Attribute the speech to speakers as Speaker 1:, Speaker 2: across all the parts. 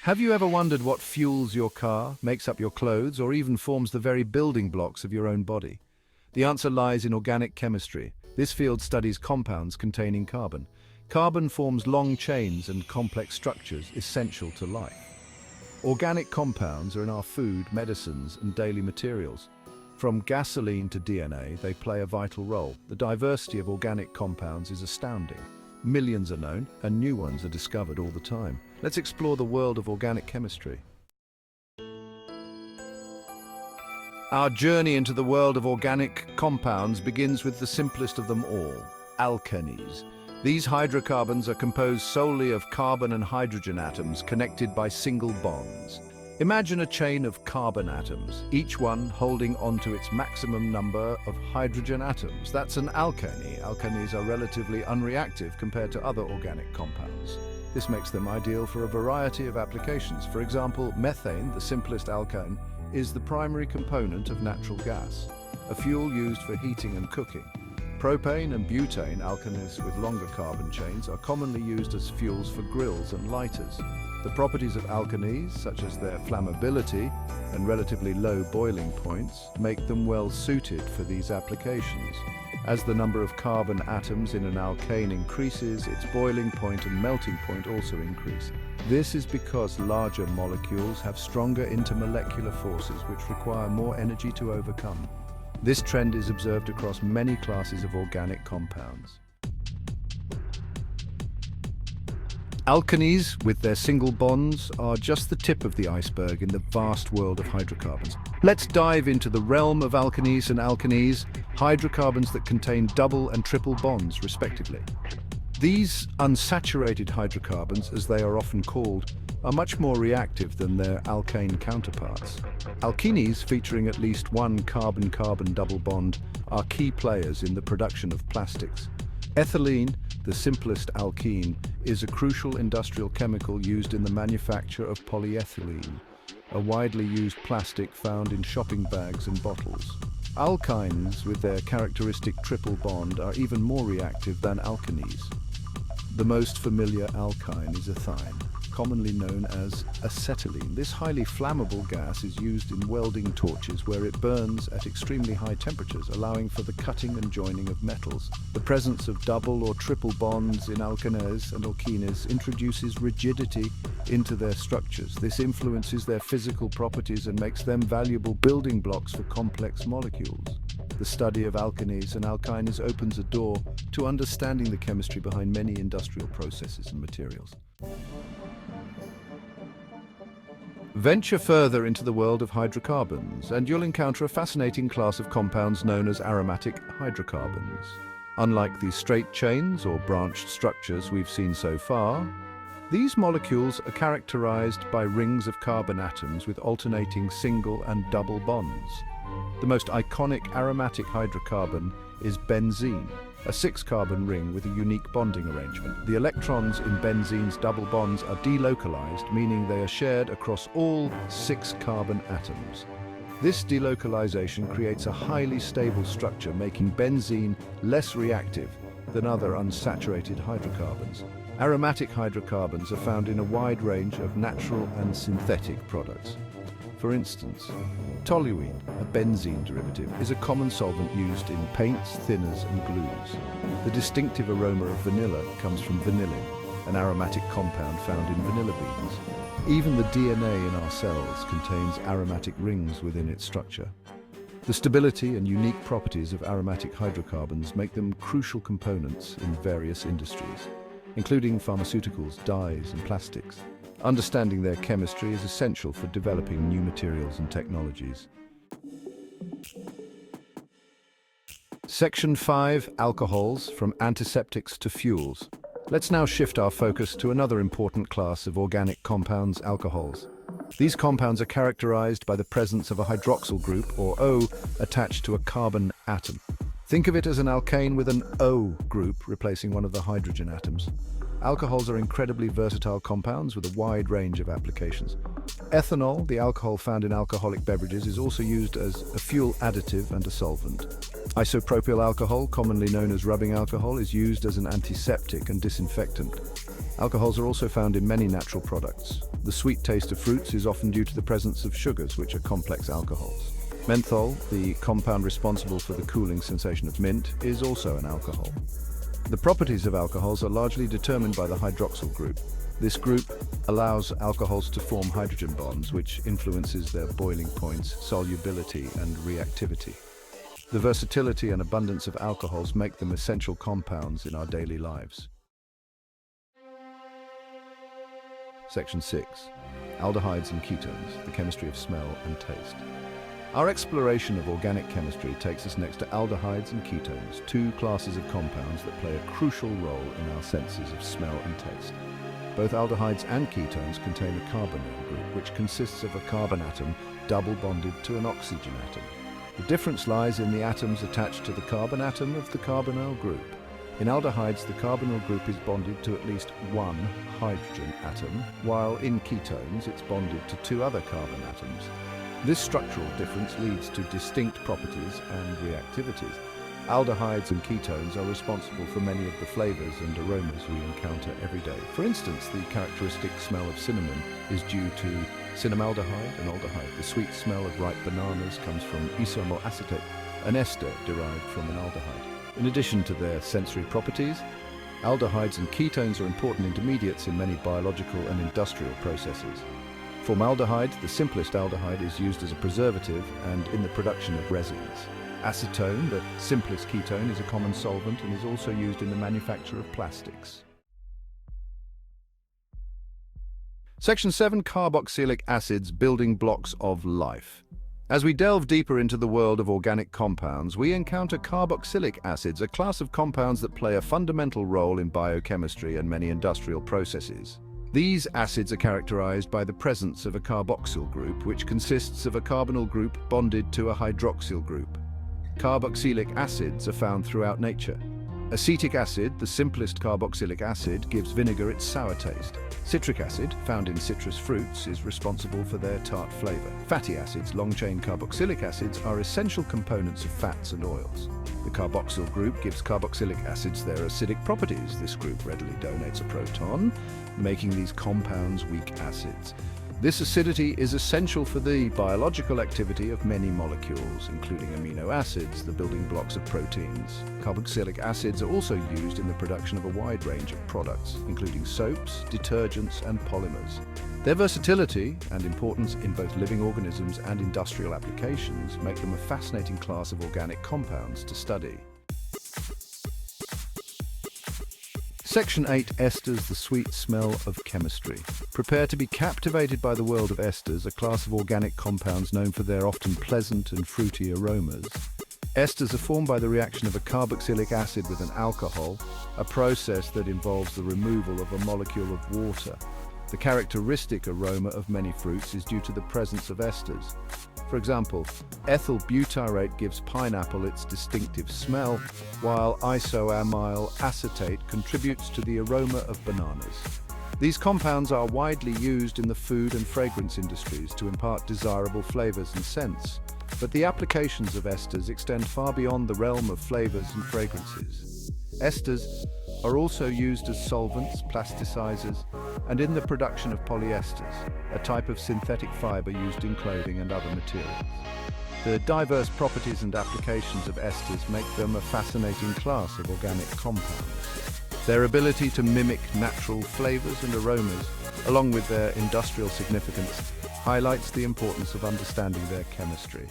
Speaker 1: Have you ever wondered what fuels your car, makes up your clothes, or even forms the very building blocks of your own body? The answer lies in organic chemistry. This field studies compounds containing carbon. Carbon forms long chains and complex structures essential to life. Organic compounds are in our food, medicines, and daily materials. From gasoline to DNA, they play a vital role. The diversity of organic compounds is astounding. Millions are known, and new ones are discovered all the time. Let's explore the world of organic chemistry. Our journey into the world of organic compounds begins with the simplest of them all, alkanes. These hydrocarbons are composed solely of carbon and hydrogen atoms connected by single bonds. Imagine a chain of carbon atoms, each one holding onto its maximum number of hydrogen atoms. That's an alkane. Alkanes are relatively unreactive compared to other organic compounds. This makes them ideal for a variety of applications. For example, methane, the simplest alkane, is the primary component of natural gas, a fuel used for heating and cooking. Propane and butane, alkanes with longer carbon chains, are commonly used as fuels for grills and lighters. The properties of alkanes, such as their flammability and relatively low boiling points, make them well suited for these applications. As the number of carbon atoms in an alkane increases, its boiling point and melting point also increase. This is because larger molecules have stronger intermolecular forces which require more energy to overcome. This trend is observed across many classes of organic compounds. Alkanes, with their single bonds, are just the tip of the iceberg in the vast world of hydrocarbons. Let's dive into the realm of alkanes and alkanes, hydrocarbons that contain double and triple bonds, respectively. These unsaturated hydrocarbons, as they are often called, are much more reactive than their alkane counterparts. Alkenes, featuring at least one carbon-carbon double bond, are key players in the production of plastics. Ethylene, the simplest alkene, is a crucial industrial chemical used in the manufacture of polyethylene, a widely used plastic found in shopping bags and bottles. Alkynes, with their characteristic triple bond, are even more reactive than alkanes. The most familiar alkyne is ethine, commonly known as acetylene. This highly flammable gas is used in welding torches where it burns at extremely high temperatures, allowing for the cutting and joining of metals. The presence of double or triple bonds in alkanes and alkenes introduces rigidity into their structures. This influences their physical properties and makes them valuable building blocks for complex molecules. The study of alkanes and alkynes opens a door to understanding the chemistry behind many industrial processes and materials. Venture further into the world of hydrocarbons, and you'll encounter a fascinating class of compounds known as aromatic hydrocarbons. Unlike the straight chains or branched structures we've seen so far, these molecules are characterized by rings of carbon atoms with alternating single and double bonds. The most iconic aromatic hydrocarbon is benzene, a six-carbon ring with a unique bonding arrangement. The electrons in benzene's double bonds are delocalized, meaning they are shared across all six carbon atoms. This delocalization creates a highly stable structure, making benzene less reactive than other unsaturated hydrocarbons. Aromatic hydrocarbons are found in a wide range of natural and synthetic products. For instance, toluene, a benzene derivative, is a common solvent used in paints, thinners, and glues. The distinctive aroma of vanilla comes from vanillin, an aromatic compound found in vanilla beans. Even the DNA in our cells contains aromatic rings within its structure. The stability and unique properties of aromatic hydrocarbons make them crucial components in various industries, including pharmaceuticals, dyes, and plastics. Understanding their chemistry is essential for developing new materials and technologies. Section 5, Alcohols, from antiseptics to fuels. Let's now shift our focus to another important class of organic compounds, alcohols. These compounds are characterized by the presence of a hydroxyl group, or O, attached to a carbon atom. Think of it as an alkane with an O group replacing one of the hydrogen atoms. Alcohols are incredibly versatile compounds with a wide range of applications. Ethanol, the alcohol found in alcoholic beverages, is also used as a fuel additive and a solvent. Isopropyl alcohol, commonly known as rubbing alcohol, is used as an antiseptic and disinfectant. Alcohols are also found in many natural products. The sweet taste of fruits is often due to the presence of sugars, which are complex alcohols. Menthol, the compound responsible for the cooling sensation of mint, is also an alcohol. The properties of alcohols are largely determined by the hydroxyl group. This group allows alcohols to form hydrogen bonds, which influences their boiling points, solubility, and reactivity. The versatility and abundance of alcohols make them essential compounds in our daily lives. Section 6. Aldehydes and ketones, the chemistry of smell and taste. Our exploration of organic chemistry takes us next to aldehydes and ketones, two classes of compounds that play a crucial role in our senses of smell and taste. Both aldehydes and ketones contain a carbonyl group, which consists of a carbon atom double bonded to an oxygen atom. The difference lies in the atoms attached to the carbon atom of the carbonyl group. In aldehydes, the carbonyl group is bonded to at least one hydrogen atom, while in ketones it's bonded to two other carbon atoms. This structural difference leads to distinct properties and reactivities. Aldehydes and ketones are responsible for many of the flavors and aromas we encounter every day. For instance, the characteristic smell of cinnamon is due to cinnamaldehyde and aldehyde. The sweet smell of ripe bananas comes from isoamyl acetate, an ester derived from an aldehyde. In addition to their sensory properties, aldehydes and ketones are important intermediates in many biological and industrial processes. Formaldehyde, the simplest aldehyde, is used as a preservative and in the production of resins. Acetone, the simplest ketone, is a common solvent and is also used in the manufacture of plastics. Section 7. Carboxylic acids, building blocks of life. As we delve deeper into the world of organic compounds, we encounter carboxylic acids, a class of compounds that play a fundamental role in biochemistry and many industrial processes. These acids are characterized by the presence of a carboxyl group, which consists of a carbonyl group bonded to a hydroxyl group. Carboxylic acids are found throughout nature. Acetic acid, the simplest carboxylic acid, gives vinegar its sour taste. Citric acid, found in citrus fruits, is responsible for their tart flavor. Fatty acids, long-chain carboxylic acids, are essential components of fats and oils. The carboxyl group gives carboxylic acids their acidic properties. This group readily donates a proton, making these compounds weak acids. This acidity is essential for the biological activity of many molecules, including amino acids, the building blocks of proteins. Carboxylic acids are also used in the production of a wide range of products, including soaps, detergents, and polymers. Their versatility and importance in both living organisms and industrial applications make them a fascinating class of organic compounds to study. Section 8. Esters, the sweet smell of chemistry. Prepare to be captivated by the world of esters, a class of organic compounds known for their often pleasant and fruity aromas. Esters are formed by the reaction of a carboxylic acid with an alcohol, a process that involves the removal of a molecule of water. The characteristic aroma of many fruits is due to the presence of esters. For example, ethyl butyrate gives pineapple its distinctive smell, while isoamyl acetate contributes to the aroma of bananas. These compounds are widely used in the food and fragrance industries to impart desirable flavors and scents, but the applications of esters extend far beyond the realm of flavors and fragrances. Esters are also used as solvents, plasticizers, and in the production of polyesters, a type of synthetic fiber used in clothing and other materials. The diverse properties and applications of esters make them a fascinating class of organic compounds. Their ability to mimic natural flavors and aromas, along with their industrial significance, highlights the importance of understanding their chemistry.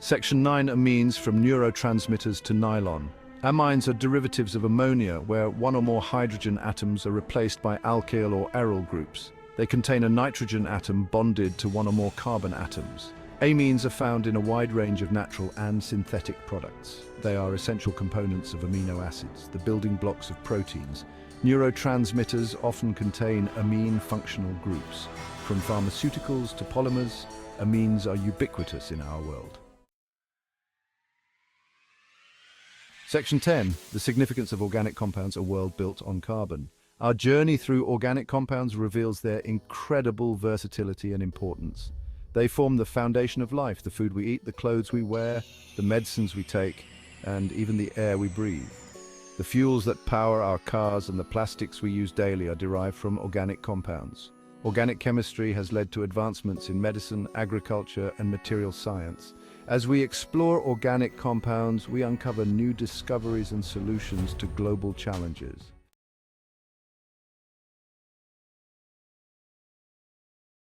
Speaker 1: Section 9. Amines, from neurotransmitters to nylon. Amines are derivatives of ammonia, where one or more hydrogen atoms are replaced by alkyl or aryl groups. They contain a nitrogen atom bonded to one or more carbon atoms. Amines are found in a wide range of natural and synthetic products. They are essential components of amino acids, the building blocks of proteins. Neurotransmitters often contain amine functional groups. From pharmaceuticals to polymers, amines are ubiquitous in our world. Section 10. The significance of organic compounds, a world built on carbon. Our journey through organic compounds reveals their incredible versatility and importance. They form the foundation of life, the food we eat, the clothes we wear, the medicines we take, and even the air we breathe. The fuels that power our cars and the plastics we use daily are derived from organic compounds. Organic chemistry has led to advancements in medicine, agriculture, and material science. As we explore organic compounds, we uncover new discoveries and solutions to global challenges.